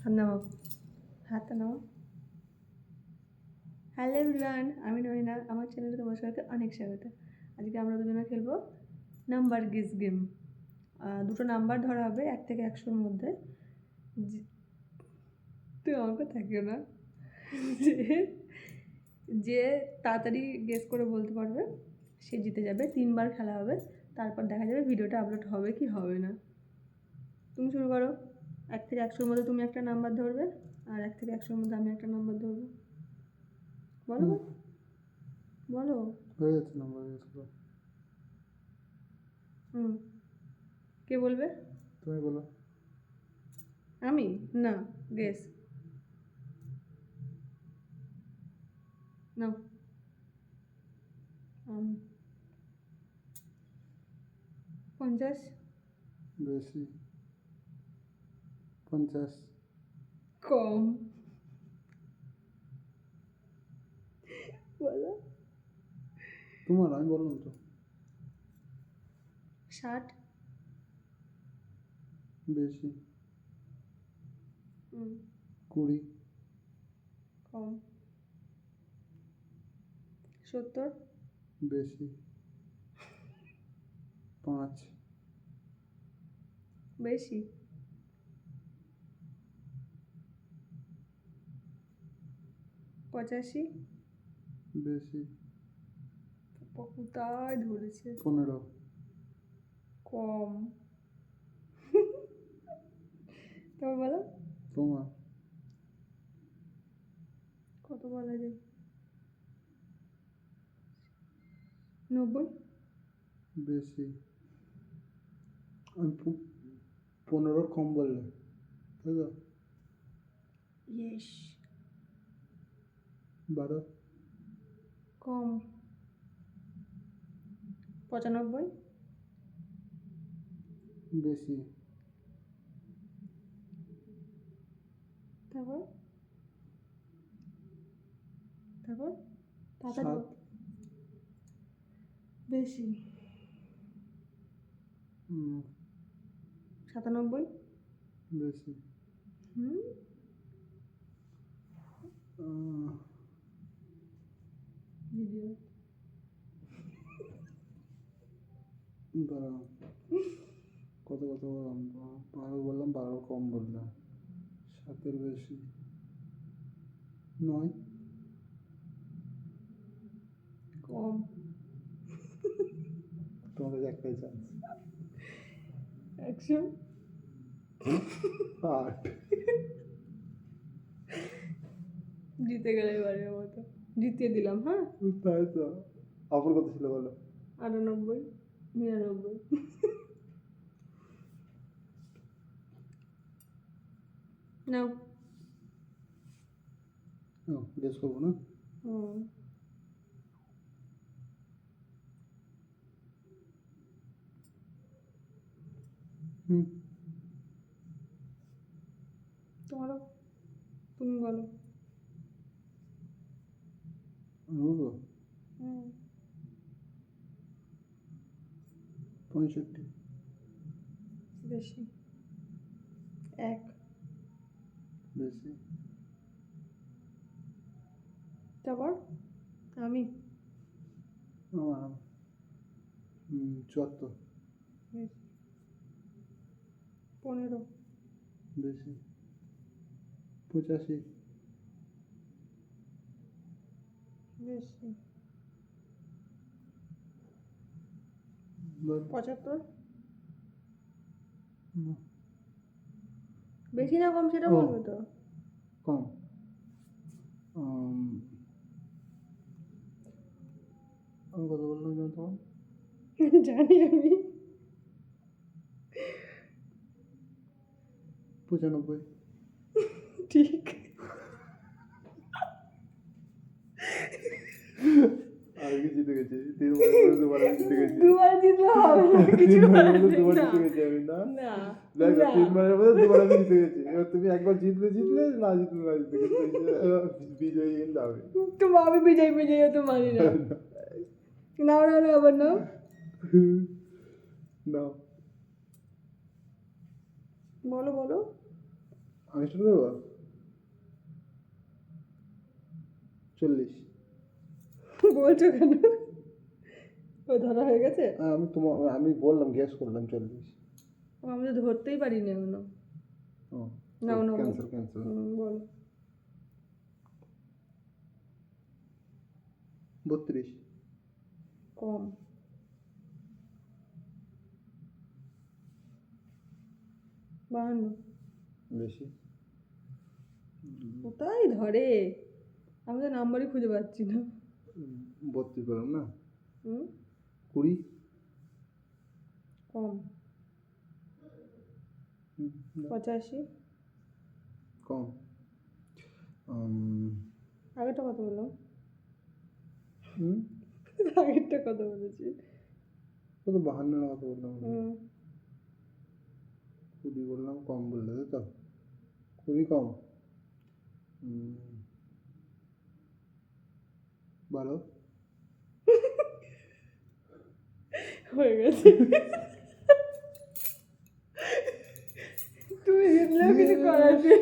হাত নামাও, হাতটা নামাও। হ্যালো এভরিওয়ান, আমি নয়না, আমার চ্যানেলে তোমার সবাইকে অনেক স্বাগত। আজকে আমরা দুজনে খেলবো নাম্বার গেস গেম। দুটো নাম্বার ধরা হবে 1 থেকে 100-র মধ্যে। তুই আমাকে থাকিও না। যে তাড়াতাড়ি গেস করে বলতে পারবে সে জিতে যাবে। 3বার খেলা হবে, তারপর দেখা যাবে ভিডিওটা আপলোড হবে কি হবে না। তুমি শুরু করো। 1 থেকে 100-র মধ্যে তুমি একটা নাম্বার ধরবে, আর 1 থেকে 100-র মধ্যে আমি একটা নাম্বার ধরবো। বলো বলো। হয়ে যাচ্ছে নাম্বার গেস করো। কে বলবে? তুমি বলো। আমি না, গেস নাও। 50, বেশি। 50, কম। বলো। তোমার, আমি বললাম তো। 60, বেশি। 20, কম। 70, বেশি। 5, বেশি। 85, বেশি। কোথায় ধরেছে? 15, কম। তোমার বলো। তোমার। কত বলা যায়? 90, বেশি। আমি 15 কম বললে, তাই তো? ইয়েস। 12, কম। 95, বেশি। তারপর তারপর 7, বেশি। 97, বেশি। ভিডিও। দাঁড়াও, কত বললাম? 12 বললাম, 12 কম বললাম। 7-এর বেশি। 9, কম। তোমাদের একটাই চান্স। 100, 8, জিতে গেলে এবারের মতো জিতিয়ে দিলাম। হ্যাঁ, তাই তো। অপর কত ছিল বলো? 98, 99। নাও। গেস করবো না? তোমারও, তুমি বলো। বলবো 65, বেশি। 1, বেশি। তারপর আমি। আমার 74, বেশি। 15, বেশি। 85, বেশি। বল। 75, না, বেশি না কম সেটা ও। বলবে তো। কম। আমি কত বললাম জানো তোমার? জানি আমি। 95, ঠিক। আর কি জিতে গেছি? 3 আমি জিতে গেছি। 2বার জিতলে হবে না, কিছু করার নেই। 2বার জিতে গেছি আমি, না? না দেখো, না। 3বারের মধ্যে 2বার আমি জিতে গেছি। এবার তুমি একবার জিতলে, না জিতলে না জিতে গেছি। বিজয়ী কিন্তু আমি। আমি বিজয় বিজয় তো মানি না। নাও নাও নাও, আবার নাও। নাও। বলো বলো। আমি স্টার্ট করবো 40। বলছো কেন? ও ধরা হয়ে গেছে? আমি বললাম গ্যাস করলাম 40। আমি তো ধরতেই পারিনি এখনো। ও না না ক্যান্সেল। বল। 32। কম। 52। বেশি। কোথায় ধরে? আমি তো নাম্বারই খুঁজে পাচ্ছি না। 32 পেলাম না। হুম 20। কম। 85। কম। আগেরটা কত বললাম? হুম আগেরটা কত বলেছি? কত 52 না কত বললাম? হুম 20 বললাম, কম বললে তাই তো? খুবই কম। 12। হয়ে গেছে। তুমি জিতলেও কিছু করার নেই।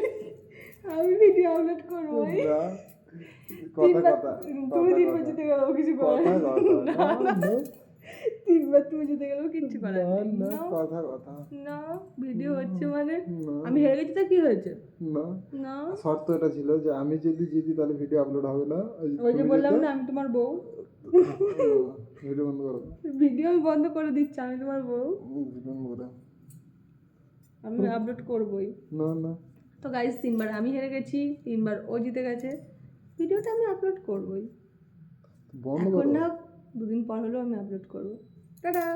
আমি ভিডিও আপলোড করবো। না, কথা তুমি 3বার জিতে গেলেও কিছু করার নেই। কথা 3বার তুমি জিতে গেলেও কিচ্ছু করার নেই। না, না কথা না, ভিডিও হচ্ছে মানে না। আমি হেরে গেছি তা কি হয়েছে? না, না, শর্ত এটা ছিল যে আমি যদি জিতি তাহলে ভিডিও আপলোড হবে না। ওই যে বললাম না আমি তোমার বউ। ভিডিও বন্ধ করো। ভিডিও আমি বন্ধ করে দিচ্ছি, আমি তোমার বউ। ভিডিও বন্ধ করো। আমি আপলোড করবই। না তো গাইস 3বার আমি হেরে গেছি, 3বার ও জিতে গেছে। ভিডিওটা আমি আপলোড করবই। বন্ধ এখন করো। না, 2 দিন পর হলেও আমি আপলোড করবো। টাটা।